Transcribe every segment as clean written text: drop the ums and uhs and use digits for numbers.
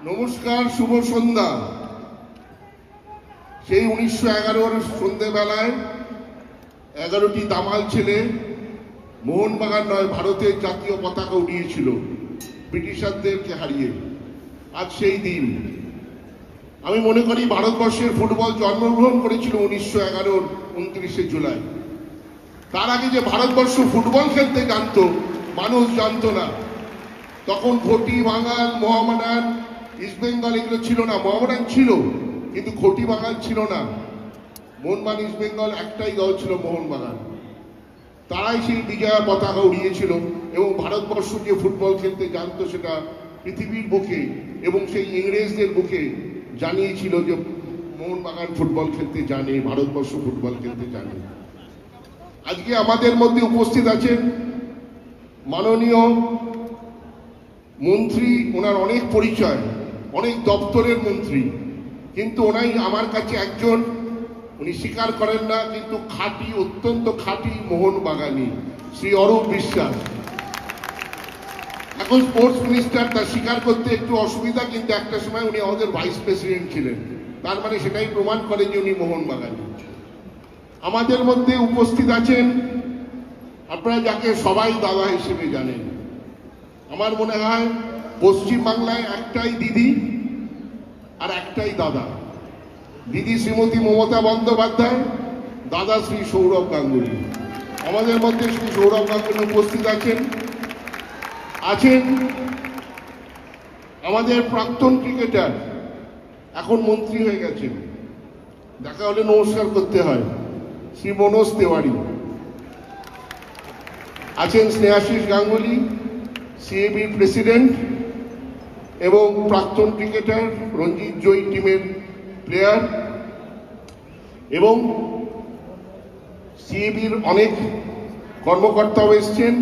নমস্কার, শুভ সন্ধ্যা। সেই 1911 সন্ধ্যেবেলায় 11টি দামাল ছেলে মোহনবাগান নয় ভারতের জাতীয় পতাকা উড়িয়েছিল ব্রিটিশারদেরকে হারিয়ে। আজ সেই দিন। আমি মনে করি ভারতবর্ষের ফুটবল জন্মগ্রহণ করেছিল 1911 29শে জুলাই। তার আগে যে ভারতবর্ষ ফুটবল খেলতে জানতো, মানুষ জানতো না। তখন ঘটি, বাঙাল, মোহামেডান, ইস্টবেঙ্গল এগুলো ছিল না। মোহামেডান ছিল, কিন্তু ঘটি, বাঙাল ছিল না। মোহনবাগান, ইস্টবেঙ্গল একটাই দল ছিল, মোহনবাগান। তারাই সেই বিজয়া পতাকা উড়িয়েছিল এবং ভারতবর্ষ যে ফুটবল খেলতে জানতো সেটা পৃথিবীর বুকে এবং সেই ইংরেজদের বুকে জানিয়েছিল যে মোহনবাগান ফুটবল খেলতে জানে, ভারতবর্ষ ফুটবল খেলতে জানে। আজকে আমাদের মধ্যে উপস্থিত আছেন মাননীয় মন্ত্রী। ওনার অনেক পরিচয়, অনেক দপ্তরের মন্ত্রী, কিন্তু ওনাই আমার কাছে একজন, উনি স্বীকার করেন না, কিন্তু খাঁটি, অত্যন্ত খাঁটি মোহনবাগানী, শ্রী অরূপ বিশ্বাস। এখন স্পোর্টস মিনিস্টার, তার স্বীকার করতে একটু অসুবিধা, কিন্তু একটা সময় উনি আমাদের ভাইস প্রেসিডেন্ট ছিলেন। তার মানে সেটাই প্রমাণ করে যে উনি মোহনবাগানী। আমাদের মধ্যে উপস্থিত আছেন আপনারা যাকে সবাই দাদা হিসেবে জানেন। আমার মনে হয় পশ্চিমবাংলায় একটাই দিদি আর একটাই দাদা। দিদি শ্রীমতী মমতা বন্দ্যোপাধ্যায়, দাদা শ্রী সৌরভ গাঙ্গুলী। আমাদের মধ্যে শ্রী সৌরভ গাঙ্গুলী উপস্থিত আছেন আমাদের প্রাক্তন ক্রিকেটার, এখন মন্ত্রী হয়ে গেছেন, দেখা হলে নমস্কার করতে হয়, শ্রী মনোজ তেওয়ারি। আছেন স্নেহাশিস গাঙ্গুলী, সিএবির প্রেসিডেন্ট এবং প্রাক্তন ক্রিকেটার, রঞ্জিত জয়ী টিমের প্লেয়ার, এবং সিএবির অনেক কর্মকর্তাও এসছেন,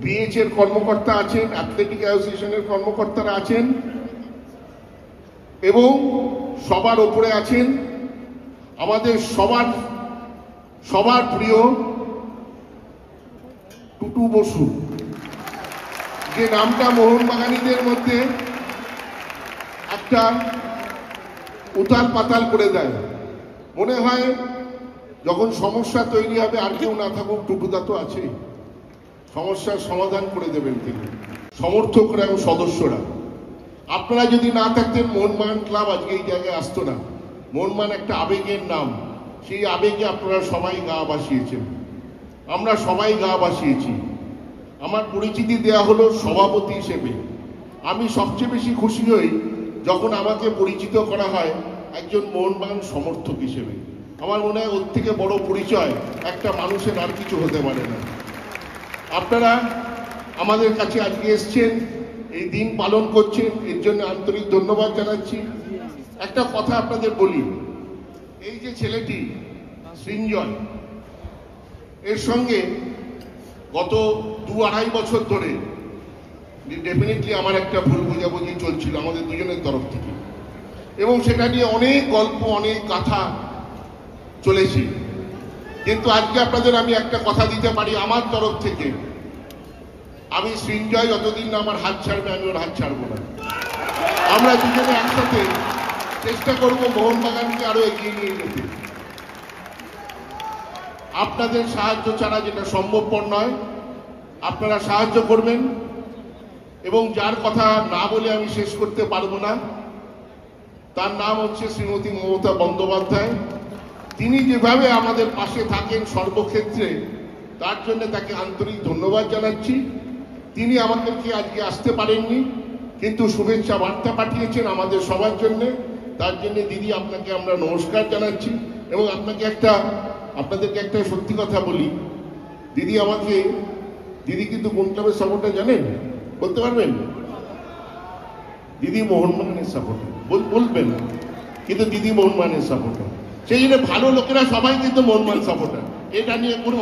বিএইচ এর কর্মকর্তা আছেন, অ্যাথলেটিক অ্যাসোসিয়েশনের কর্মকর্তারা আছেন, এবং সবার ওপরে আছেন আমাদের সবার প্রিয় টুটু বসু, যে নামটা মোহনবাগানীদের মধ্যে একটা উতাল পাতাল করে দেয়। মনে হয় যখন সমস্যা তৈরি হবে আর কেউ না থাকুক, টুটুদা তো আছে, সমস্যার সমাধান করে দেবেন তিনি। সমর্থকরা এবং সদস্যরা, আপনারা যদি না থাকতেন মোহনবাগান ক্লাব আজকে এই জায়গায় আসতো না। মোহনবাগান একটা আবেগের নাম, সেই আবেগে আপনারা সবাই গা ভাসিয়েছেন, আমরা সবাই গা ভাসিয়েছি। আমার পরিচিতি দেয়া হলো সভাপতি হিসেবে। আমি সবচেয়ে বেশি খুশি হই যখন আমাকে পরিচিত করা হয় একজন মোহনবাগান সমর্থক হিসেবে। আমার মনে হয় ওর থেকে বড় পরিচয় একটা মানুষের আর কিছু হতে পারে না। আপনারা আমাদের কাছে আজকে এসছেন, এই দিন পালন করছেন, এর জন্য আন্তরিক ধন্যবাদ জানাচ্ছি। একটা কথা আপনাদের বলি, এই যে ছেলেটি সৃঞ্জয়, এর সঙ্গে গত 2-2.5 বছর ধরে ডেফিনেটলি আমার একটা ভুল বোঝাবুঝি চলছিল আমাদের দুজনের তরফ থেকে, এবং সেটা নিয়ে অনেক গল্প, অনেক কথা চলেছে। কিন্তু আজকে আপনাদের আমি একটা কথা দিতে পারি আমার তরফ থেকে, আমি সৃঞ্জয় যতদিন না আমার হাত ছাড়বে, আমি ওর হাত ছাড়বো না। আমরা দুজনে একসাথে চেষ্টা করবো মোহনবাগানকে আরো এগিয়ে নিয়ে যেতে। আপনাদের সাহায্য ছাড়া যেটা সম্ভবপর নয়, আপনারা সাহায্য করবেন। এবং যার কথা না বলে আমি শেষ করতে পারবো না, তার নাম হচ্ছে শ্রীমতী মমতা বন্দ্যোপাধ্যায়। তিনি যেভাবে আমাদের পাশে থাকেন সর্বক্ষেত্রে, তার জন্য তাকে আন্তরিক ধন্যবাদ জানাচ্ছি। তিনি আমাদেরকে আজকে আসতে পারেননি, কিন্তু শুভেচ্ছা বার্তা পাঠিয়েছেন আমাদের সবার জন্য। তার জন্য দিদি, আপনাকে আমরা নমস্কার জানাচ্ছি। এবং আপনাদেরকে একটা সত্যি কথা বলি, দিদি কিন্তু কোন ক্লাবের সাপোর্টার জানেন? বলতে পারবেন? দিদি মোহনবাগানের সাপোর্টার। বলবেন, কিন্তু দিদি মোহনবাগানের সাপোর্টার। সেই জন্য ভালো লোকেরা সবাই কিন্তু মোহনবাগান সাপোর্টার, এটা নিয়ে কোনো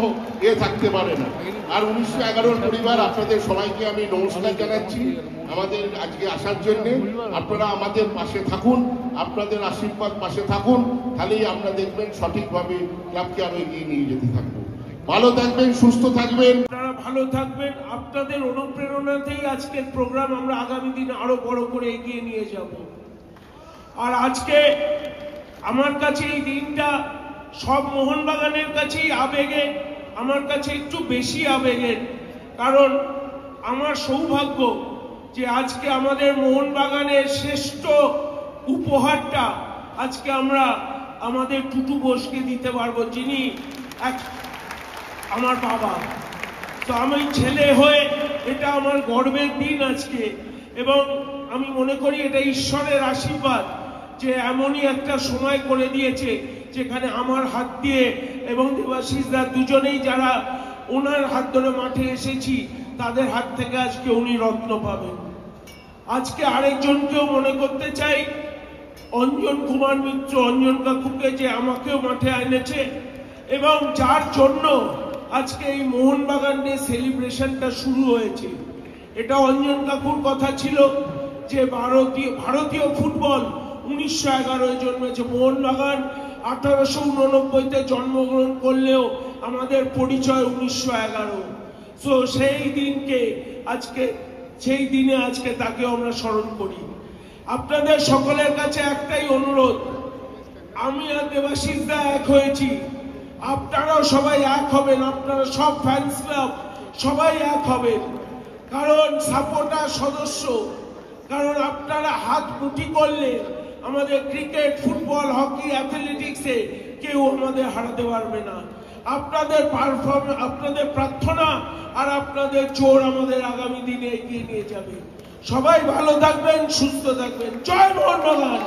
থাকতে পারে না। আর 1911 পরিবার, আপনাদের সবাইকে আমি নমস্কার জানাচ্ছি আমাদের আজকে আসার জন্য। আপনারা আমাদের পাশে থাকুন, আপনাদের আশীর্বাদ পাশে থাকুন, তাহলেই আমরা দেখবেন সঠিকভাবে ক্লাবকে আরো এগিয়ে নিয়ে যেতে থাকবো। ভালো থাকবেন, সুস্থ থাকবেন। ভালো থাকবেন। আপনাদের অনুপ্রেরণাতেই আজকের প্রোগ্রাম আমরা আগামী দিনে আরো বড় করে এগিয়ে নিয়ে যাব। আর আজকে আমার কাছে এই দিনটা সব মোহনবাগানের কাছেই আবেগের, আমার কাছে একটু বেশি আবেগের, কারণ আমার সৌভাগ্য যে আজকে আমাদের মোহনবাগানের শ্রেষ্ঠ উপহারটা আজকে আমরা আমাদের টুটু বোসকে দিতে পারবো, যিনি আমার বাবা। তো আমি ছেলে হয়ে এটা আমার গর্বের দিন আজকে, এবং আমি মনে করি এটা ঈশ্বরের আশীর্বাদ যে এমনই একটা সময় করে দিয়েছে যেখানে আমার হাত দিয়ে এবং দেবাশিস দা দুজনেই যারা ওনার হাত ধরে মাঠে এসেছি তাদের হাত থেকে আজকে উনি রত্ন পাবেন। আজকে আরেকজনকেও মনে করতে চাই, অঞ্জন কুমার মিত্র, অঞ্জন কাকুকে, যে আমাকেও মাঠে এনেছে এবং যার জন্য আজকে এই মোহনবাগান ডে সেলিব্রেশনটা শুরু হয়েছে। এটা অঞ্জন কাকুর কথা ছিল যে ভারতীয় ফুটবল 1911 জন্মেছে, মোহনবাগান 1889-তে জন্মগ্রহণ করলেও আমাদের পরিচয় 1911। তো সেই দিনে আজকে তাকে আমরা স্মরণ করি। আপনাদের সকলের কাছে একটাই অনুরোধ, আমি আর দেবাশিস দা এক হয়েছি, আপনারাও সবাই এক হবেন, আপনারা সব ফ্যান্স ক্লাব সবাই এক হবেন, কারণ সাপোর্টার সদস্য, কারণ আপনারা হাত মুঠি করলে আমাদের ক্রিকেট, ফুটবল, হকি, অ্যাথলেটিক্সে কেউ আমাদের হারাতে পারবে না। আপনাদের পারফরম্যান্স, আপনাদের প্রার্থনা আর আপনাদের জোর আমাদের আগামী দিনে এগিয়ে নিয়ে যাবে। সবাই ভালো থাকবেন, সুস্থ থাকবেন। জয় মোহনবাগান।